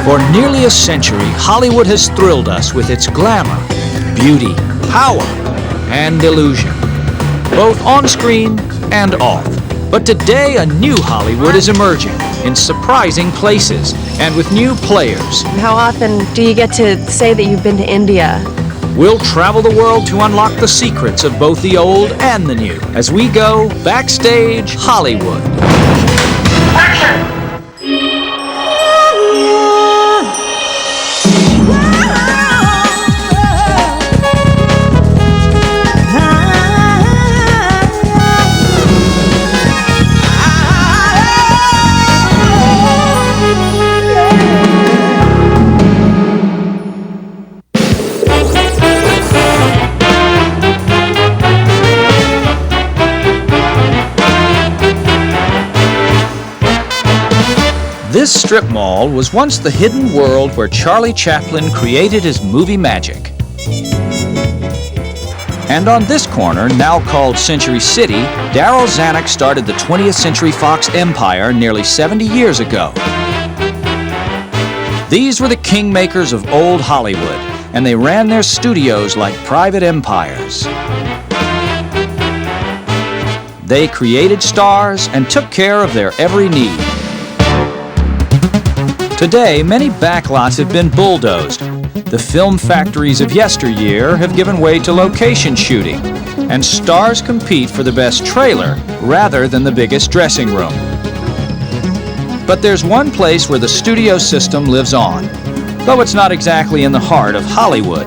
For nearly a century, Hollywood has thrilled us with its glamour, beauty, power, and illusion, both on screen and off. But today, a new Hollywood is emerging in surprising places and with new players. How often do you get to say that you've been to India? We'll travel the world to unlock the secrets of both the old and the new as we go Backstage Hollywood. Action! This strip mall was once the hidden world where Charlie Chaplin created his movie magic. And on this corner, now called Century City, Darryl Zanuck started the 20th Century Fox empire nearly 70 years ago. These were the kingmakers of old Hollywood, and they ran their studios like private empires. They created stars and took care of their every need. Today, many backlots have been bulldozed. The film factories of yesteryear have given way to location shooting, and stars compete for the best trailer rather than the biggest dressing room. But there's one place where the studio system lives on, though it's not exactly in the heart of Hollywood.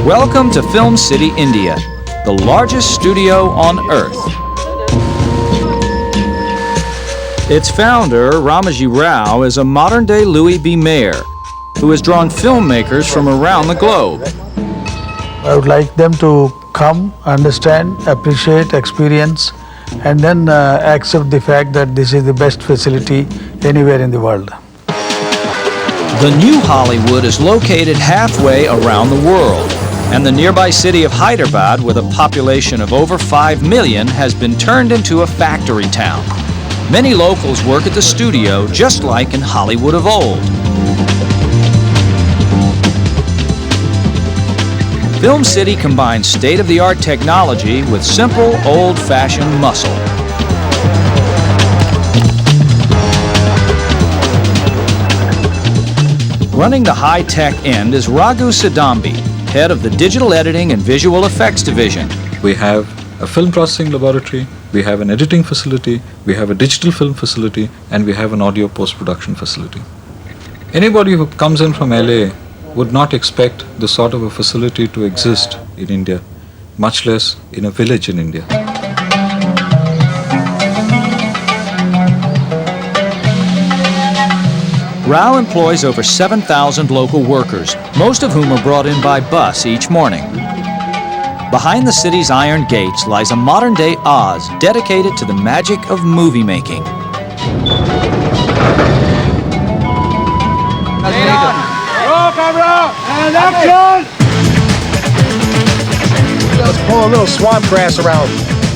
Welcome to Film City, India, the largest studio on Earth. Its founder, Ramaji Rao, is a modern-day Louis B. Mayer, who has drawn filmmakers from around the globe. I would like them to come, understand, appreciate, experience, and then accept the fact that this is the best facility anywhere in the world. The new Hollywood is located halfway around the world, and the nearby city of Hyderabad, with a population of over 5 million, has been turned into a factory town. Many locals work at the studio, just like in Hollywood of old. Film City combines state-of-the-art technology with simple, old-fashioned muscle. Running the high-tech end is Raghu Sidambi, head of the Digital Editing and Visual Effects Division. We have a film processing laboratory, we have an editing facility, we have a digital film facility, and we have an audio post-production facility. Anybody who comes in from LA would not expect this sort of a facility to exist in India, much less in a village in India. Rao employs over 7,000 local workers, most of whom are brought in by bus each morning. Behind the city's iron gates lies a modern-day Oz dedicated to the magic of movie making. Let's pull a little swamp grass around.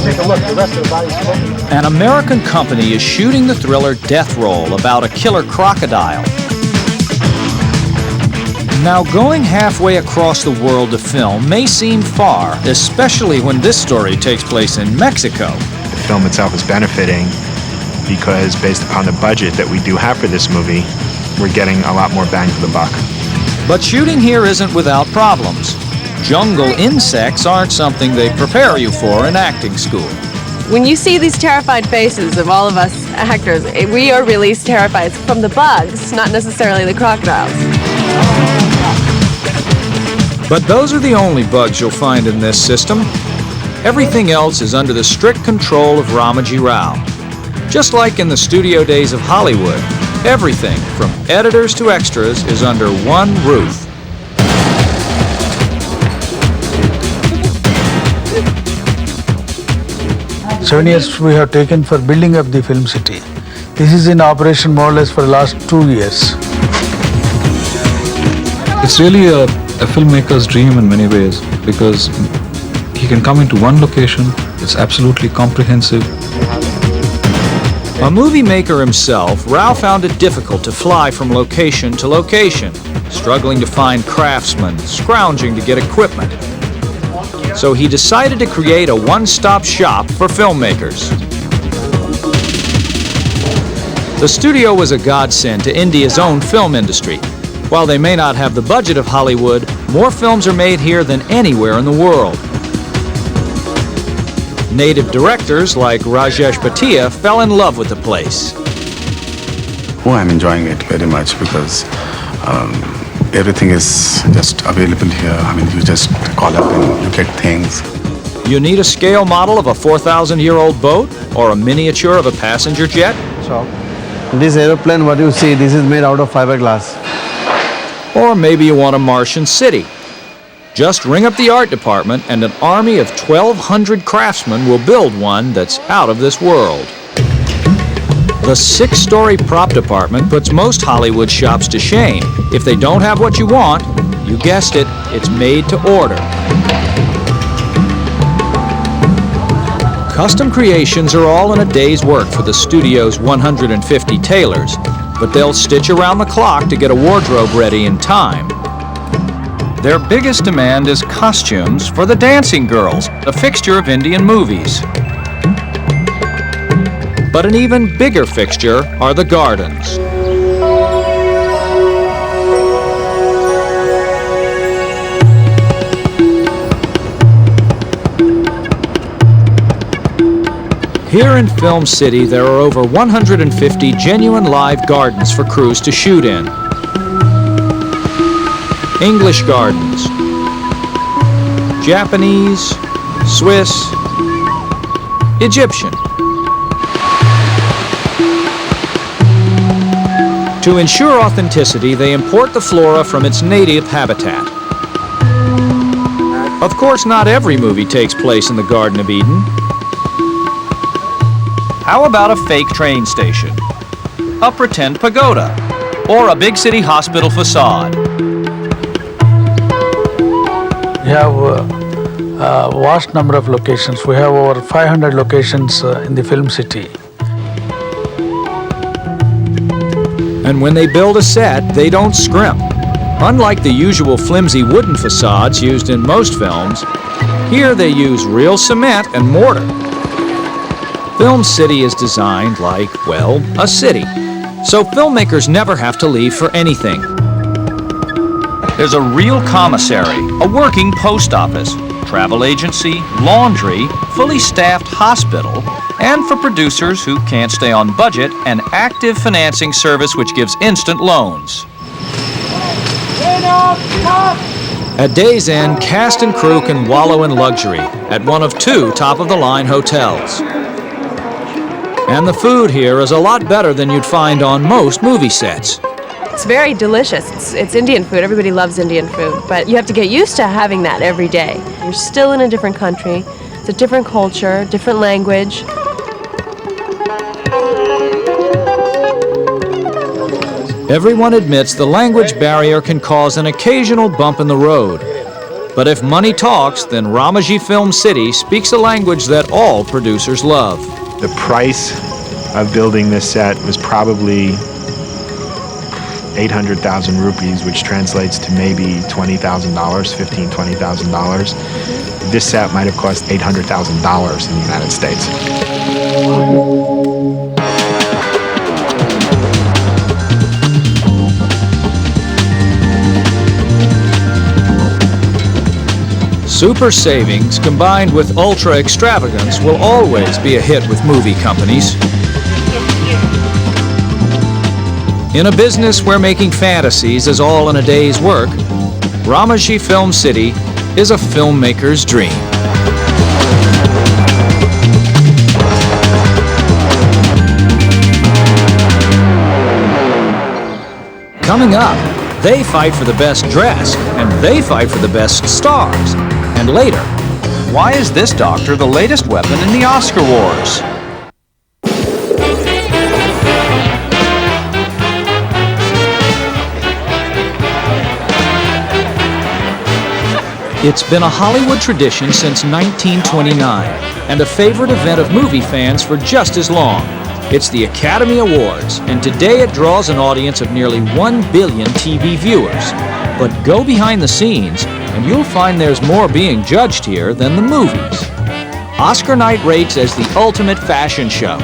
Take a look, the rest of the body's smoking. An American company is shooting the thriller Death Roll about a killer crocodile. Now, going halfway across the world to film may seem far, especially when this story takes place in Mexico. The film itself is benefiting because based upon the budget that we do have for this movie, we're getting a lot more bang for the buck. But shooting here isn't without problems. Jungle insects aren't something they prepare you for in acting school. When you see these terrified faces of all of us actors, we are really terrified from the bugs, not necessarily the crocodiles. But those are the only bugs you'll find in this system. Everything else is under the strict control of Ramaji Rao. Just like in the studio days of Hollywood, everything from editors to extras is under one roof. Seven years we have taken for building up the film city. This is in operation more or less for the last 2 years. It's really a filmmaker's dream in many ways because he can come into one location, It's absolutely comprehensive. A movie maker himself, Rao found it difficult to fly from location to location, struggling to find craftsmen, scrounging to get equipment. So he decided to create a one-stop shop for filmmakers. The studio was a godsend to India's own film industry. While they may not have the budget of Hollywood, more films are made here than anywhere in the world. Native directors like Rajesh Bhatia fell in love with the place. Oh, I'm enjoying it very much because everything is just available here. I mean, you just call up and you get things. You need a scale model of a 4,000-year-old boat or a miniature of a passenger jet? So, this aeroplane, what you see, this is made out of fiberglass. Or maybe you want a Martian city. Just ring up the art department and an army of 1,200 craftsmen will build one that's out of this world. The 6-story prop department puts most Hollywood shops to shame. If they don't have what you want, you guessed it, it's made to order. Custom creations are all in a day's work for the studio's 150 tailors, but they'll stitch around the clock to get a wardrobe ready in time. Their biggest demand is costumes for the dancing girls, a fixture of Indian movies. But an even bigger fixture are the gardens. Here in Film City, there are over 150 genuine live gardens for crews to shoot in. English gardens, Japanese, Swiss, Egyptian. To ensure authenticity, they import the flora from its native habitat. Of course, not every movie takes place in the Garden of Eden. How about a fake train station, a pretend pagoda, or a big city hospital facade? We have a vast number of locations. We have over 500 locations in the film city. And when they build a set, they don't scrimp. Unlike the usual flimsy wooden facades used in most films, here they use real cement and mortar. Film City is designed like, well, a city. So filmmakers never have to leave for anything. There's a real commissary, a working post office, travel agency, laundry, fully staffed hospital, and for producers who can't stay on budget, an active financing service which gives instant loans. At day's end, cast and crew can wallow in luxury at one of 2 top-of-the-line hotels. And the food here is a lot better than you'd find on most movie sets. It's very delicious. It's Indian food. Everybody loves Indian food, but you have to get used to having that every day. You're still in a different country. It's a different culture, different language. Everyone admits the language barrier can cause an occasional bump in the road. But if money talks, then Ramoji Film City speaks a language that all producers love. The price of building this set was probably 800,000 rupees, which translates to maybe $20,000, $20,000. This set might have cost $800,000 in the United States. Super savings combined with ultra extravagance will always be a hit with movie companies. In a business where making fantasies is all in a day's work, Ramoji Film City is a filmmaker's dream. Coming up, they fight for the best dress, and they fight for the best stars. And later, why is this doctor the latest weapon in the Oscar wars? It's been a Hollywood tradition since 1929 and a favorite event of movie fans for just as long. It's the Academy Awards, and today it draws an audience of nearly 1 billion TV viewers. But go behind the scenes, and you'll find there's more being judged here than the movies. Oscar night rates as the ultimate fashion show.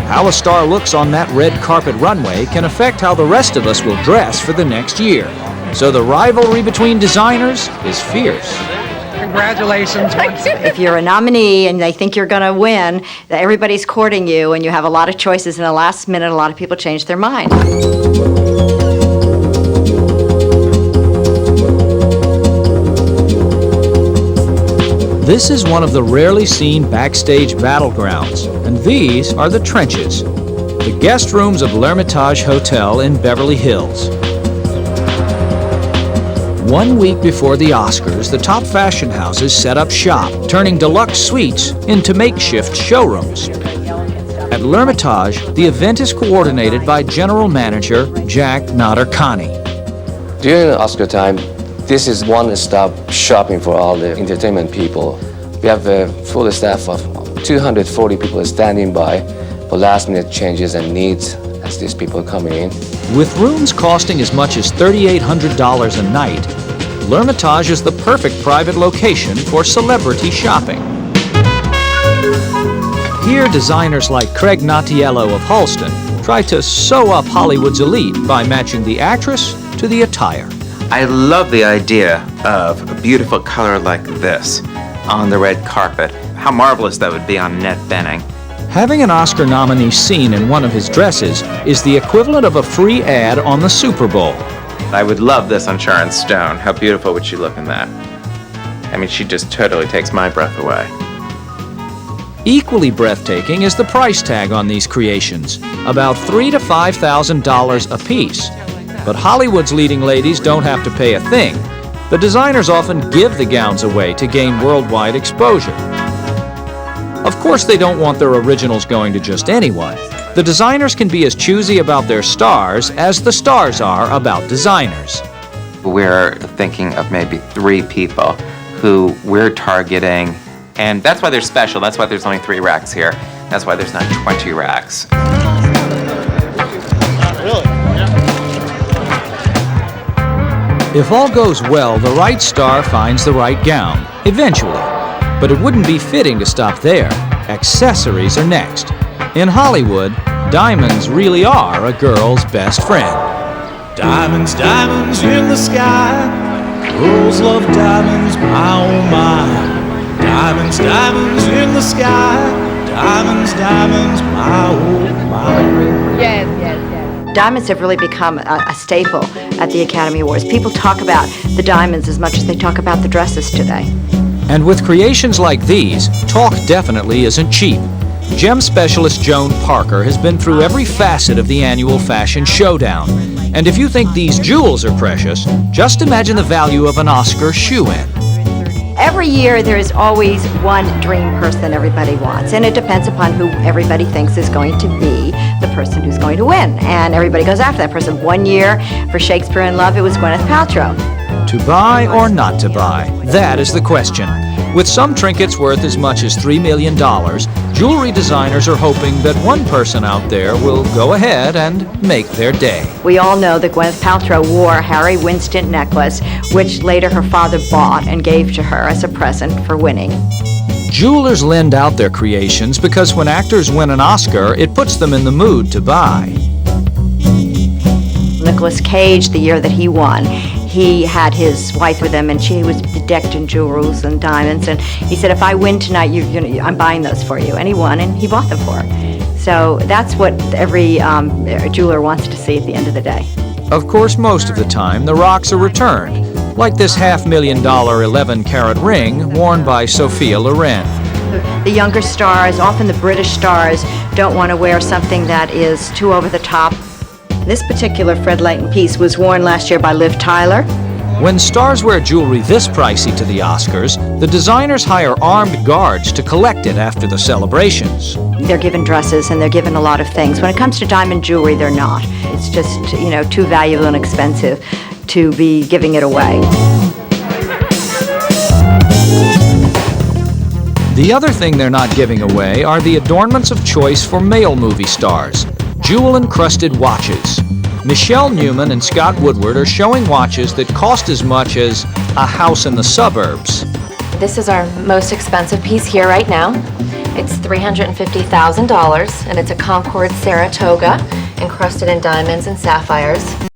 How a star looks on that red carpet runway can affect how the rest of us will dress for the next year. So the rivalry between designers is fierce. Congratulations. If you're a nominee and they think you're going to win, that everybody's courting you and you have a lot of choices, and the last minute a lot of people change their mind. This is one of the rarely seen backstage battlegrounds, and these are the trenches, the guest rooms of L'Hermitage Hotel in Beverly Hills. 1 week before the Oscars, the top fashion houses set up shop, turning deluxe suites into makeshift showrooms. At L'Hermitage, the event is coordinated by General Manager Jack Nader-Kani. During the Oscar time, this is one-stop shopping for all the entertainment people. We have a full staff of 240 people standing by for last-minute changes and needs as these people are coming in. With rooms costing as much as $3,800 a night, L'Hermitage is the perfect private location for celebrity shopping. Here, designers like Craig Nautiello of Halston try to sew up Hollywood's elite by matching the actress to the attire. I love the idea of a beautiful color like this on the red carpet. How marvelous that would be on Annette Bening. Having an Oscar nominee seen in one of his dresses is the equivalent of a free ad on the Super Bowl. I would love this on Sharon Stone. How beautiful would she look in that? I mean, she just totally takes my breath away. Equally breathtaking is the price tag on these creations, about $3,000 to $5,000 a piece. But Hollywood's leading ladies don't have to pay a thing. The designers often give the gowns away to gain worldwide exposure. Of course, they don't want their originals going to just anyone. The designers can be as choosy about their stars as the stars are about designers. We're thinking of maybe 3 people who we're targeting, and that's why they're special. That's why there's only 3 racks here. That's why there's not 20 racks. If all goes well, the right star finds the right gown, eventually. But it wouldn't be fitting to stop there. Accessories are next. In Hollywood, diamonds really are a girl's best friend. Diamonds, diamonds in the sky. Girls love diamonds, my oh my. Diamonds, diamonds in the sky. Diamonds, diamonds, my oh my. Yes, yes, yes. Diamonds have really become a staple at the Academy Awards. People talk about the diamonds as much as they talk about the dresses today. And with creations like these, talk definitely isn't cheap. Gem specialist Joan Parker has been through every facet of the annual fashion showdown. And if you think these jewels are precious, just imagine the value of an Oscar shoe-in. Every year there is always one dream person everybody wants, and it depends upon who everybody thinks is going to be the person who's going to win. And everybody goes after that person. One year for Shakespeare in Love, it was Gwyneth Paltrow. To buy or not to buy? That is the question. With some trinkets worth as much as $3 million, jewelry designers are hoping that one person out there will go ahead and make their day. We all know that Gwyneth Paltrow wore a Harry Winston necklace, which later her father bought and gave to her as a present for winning. Jewelers lend out their creations because when actors win an Oscar, it puts them in the mood to buy. Nicolas Cage, the year that he won, he had his wife with him, and she was bedecked in jewels and diamonds. And he said, "If I win tonight, I'm buying those for you." And he won, and he bought them for her. So that's what every jeweler wants to see at the end of the day. Of course, most of the time, the rocks are returned, like this $500,000 11-carat ring worn by Sophia Loren. The younger stars, often the British stars, don't want to wear something that is too over the top. This particular Fred Leighton piece was worn last year by Liv Tyler. When stars wear jewelry this pricey to the Oscars, the designers hire armed guards to collect it after the celebrations. They're given dresses and they're given a lot of things. When it comes to diamond jewelry, they're not. It's just, too valuable and expensive to be giving it away. The other thing they're not giving away are the adornments of choice for male movie stars, jewel-encrusted watches. Michelle Newman and Scott Woodward are showing watches that cost as much as a house in the suburbs. This is our most expensive piece here right now. It's $350,000, and it's a Concord Saratoga encrusted in diamonds and sapphires.